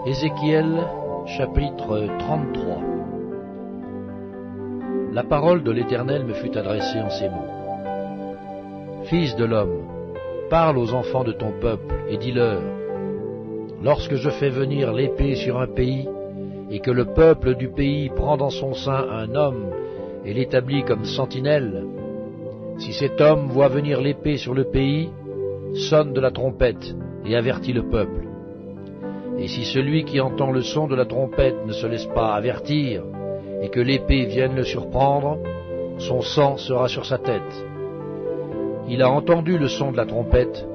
Ézéchiel, chapitre 33. La parole de l'Éternel me fut adressée en ces mots. Fils de l'homme, parle aux enfants de ton peuple et dis-leur, lorsque je fais venir l'épée sur un pays, et que le peuple du pays prend dans son sein un homme et l'établit comme sentinelle, si cet homme voit venir l'épée sur le pays, sonne de la trompette et avertit le peuple. Et si celui qui entend le son de la trompette ne se laisse pas avertir, et que l'épée vienne le surprendre, son sang sera sur sa tête. Il a entendu le son de la trompette,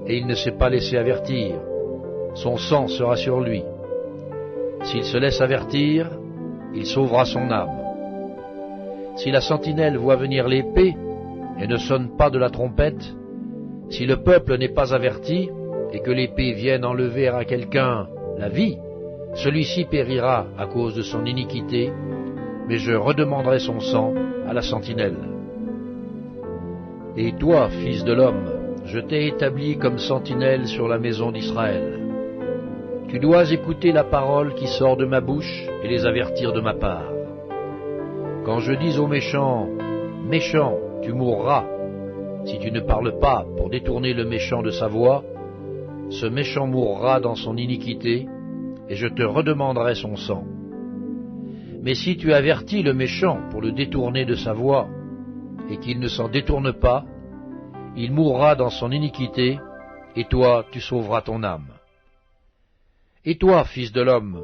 et il ne s'est pas laissé avertir. Son sang sera sur lui. S'il se laisse avertir, il sauvera son âme. Si la sentinelle voit venir l'épée, et ne sonne pas de la trompette, si le peuple n'est pas averti, et que l'épée vienne enlever à quelqu'un la vie, celui-ci périra à cause de son iniquité, mais je redemanderai son sang à la sentinelle. Et toi, fils de l'homme, je t'ai établi comme sentinelle sur la maison d'Israël. Tu dois écouter la parole qui sort de ma bouche et les avertir de ma part. Quand je dis aux méchants, « Méchant, tu mourras », si tu ne parles pas pour détourner le méchant de sa voie, ce méchant mourra dans son iniquité, et je te redemanderai son sang. Mais si tu avertis le méchant pour le détourner de sa voie, et qu'il ne s'en détourne pas, il mourra dans son iniquité, et toi tu sauveras ton âme. Et toi, fils de l'homme,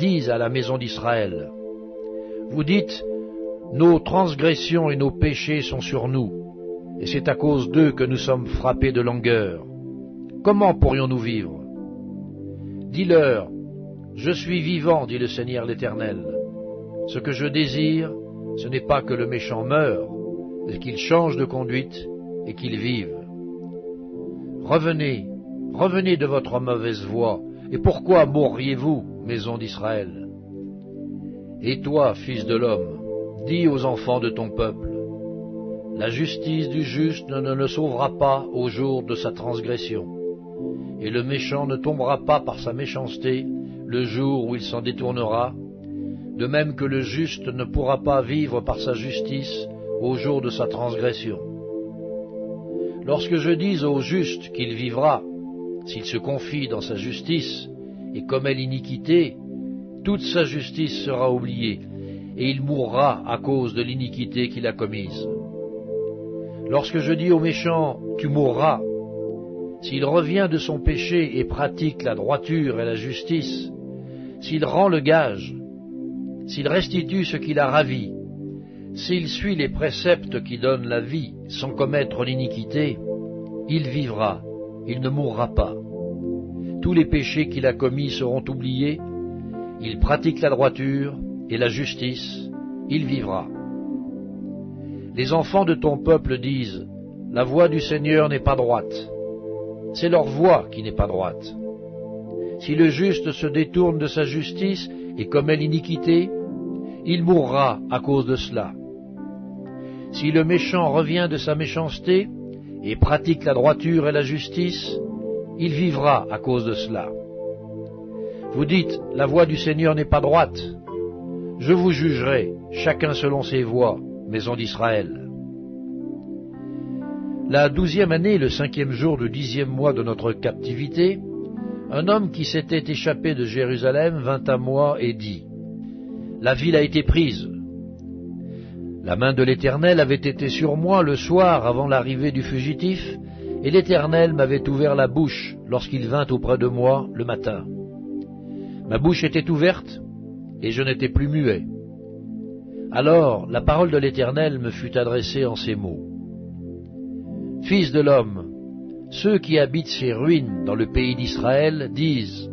dis à la maison d'Israël, vous dites, nos transgressions et nos péchés sont sur nous, et c'est à cause d'eux que nous sommes frappés de langueur. Comment pourrions-nous vivre? Dis-leur, je suis vivant, dit le Seigneur l'Éternel. Ce que je désire, ce n'est pas que le méchant meure, mais qu'il change de conduite et qu'il vive. Revenez, revenez de votre mauvaise voie, et pourquoi mourriez-vous, maison d'Israël? Et toi, fils de l'homme, dis aux enfants de ton peuple, la justice du juste ne le sauvera pas au jour de sa transgression, et le méchant ne tombera pas par sa méchanceté le jour où il s'en détournera, de même que le juste ne pourra pas vivre par sa justice au jour de sa transgression. Lorsque je dis au juste qu'il vivra, s'il se confie dans sa justice et commet l'iniquité, toute sa justice sera oubliée, et il mourra à cause de l'iniquité qu'il a commise. Lorsque je dis au méchant, tu mourras, s'il revient de son péché et pratique la droiture et la justice, s'il rend le gage, s'il restitue ce qu'il a ravi, s'il suit les préceptes qui donnent la vie sans commettre l'iniquité, il vivra, il ne mourra pas. Tous les péchés qu'il a commis seront oubliés, il pratique la droiture et la justice, il vivra. Les enfants de ton peuple disent, la voie du Seigneur n'est pas droite. C'est leur voie qui n'est pas droite. Si le juste se détourne de sa justice et commet l'iniquité, il mourra à cause de cela. Si le méchant revient de sa méchanceté et pratique la droiture et la justice, il vivra à cause de cela. Vous dites, la voie du Seigneur n'est pas droite. Je vous jugerai, chacun selon ses voies, maison d'Israël. La 12e année, le 5e jour du 10e mois de notre captivité, un homme qui s'était échappé de Jérusalem vint à moi et dit, la ville a été prise. La main de l'Éternel avait été sur moi le soir avant l'arrivée du fugitif, et l'Éternel m'avait ouvert la bouche lorsqu'il vint auprès de moi le matin. Ma bouche était ouverte, et je n'étais plus muet. Alors la parole de l'Éternel me fut adressée en ces mots. Fils de l'homme, ceux qui habitent ces ruines dans le pays d'Israël disent,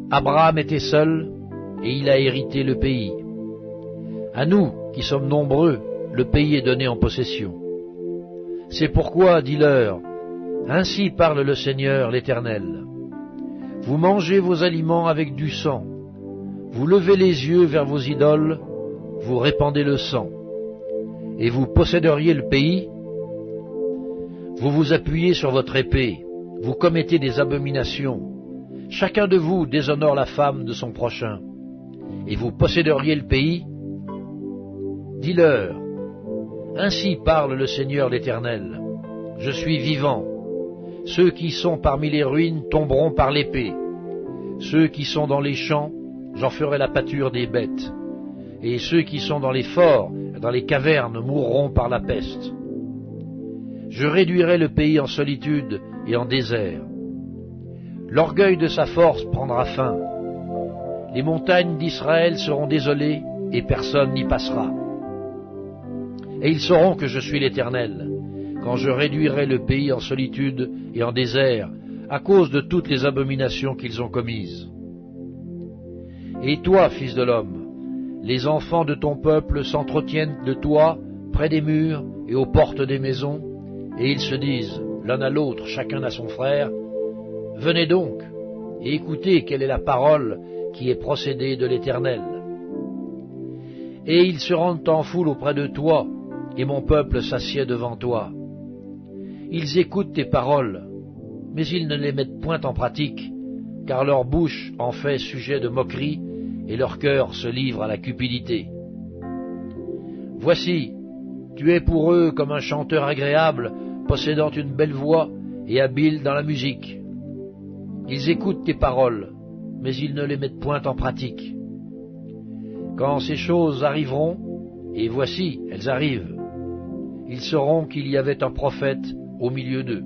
Abraham était seul, et il a hérité le pays. À nous, qui sommes nombreux, le pays est donné en possession. C'est pourquoi, dis-leur, ainsi parle le Seigneur l'Éternel. Vous mangez vos aliments avec du sang, vous levez les yeux vers vos idoles, vous répandez le sang, et vous posséderiez le pays. Vous vous appuyez sur votre épée, vous commettez des abominations, chacun de vous déshonore la femme de son prochain, et vous posséderiez le pays? Dis-leur, ainsi parle le Seigneur l'Éternel, je suis vivant. Ceux qui sont parmi les ruines tomberont par l'épée. Ceux qui sont dans les champs, j'en ferai la pâture des bêtes. Et ceux qui sont dans les forts, dans les cavernes, mourront par la peste. Je réduirai le pays en solitude et en désert. L'orgueil de sa force prendra fin. Les montagnes d'Israël seront désolées et personne n'y passera. Et ils sauront que je suis l'Éternel, quand je réduirai le pays en solitude et en désert, à cause de toutes les abominations qu'ils ont commises. Et toi, fils de l'homme, les enfants de ton peuple s'entretiennent de toi près des murs et aux portes des maisons, et ils se disent, l'un à l'autre, chacun à son frère, « Venez donc, et écoutez quelle est la parole qui est procédée de l'Éternel. » Et ils se rendent en foule auprès de toi, et mon peuple s'assied devant toi. Ils écoutent tes paroles, mais ils ne les mettent point en pratique, car leur bouche en fait sujet de moquerie, et leur cœur se livre à la cupidité. Voici, tu es pour eux comme un chanteur agréable, possédant une belle voix et habile dans la musique. Ils écoutent tes paroles, mais ils ne les mettent point en pratique. Quand ces choses arriveront, et voici, elles arrivent, ils sauront qu'il y avait un prophète au milieu d'eux.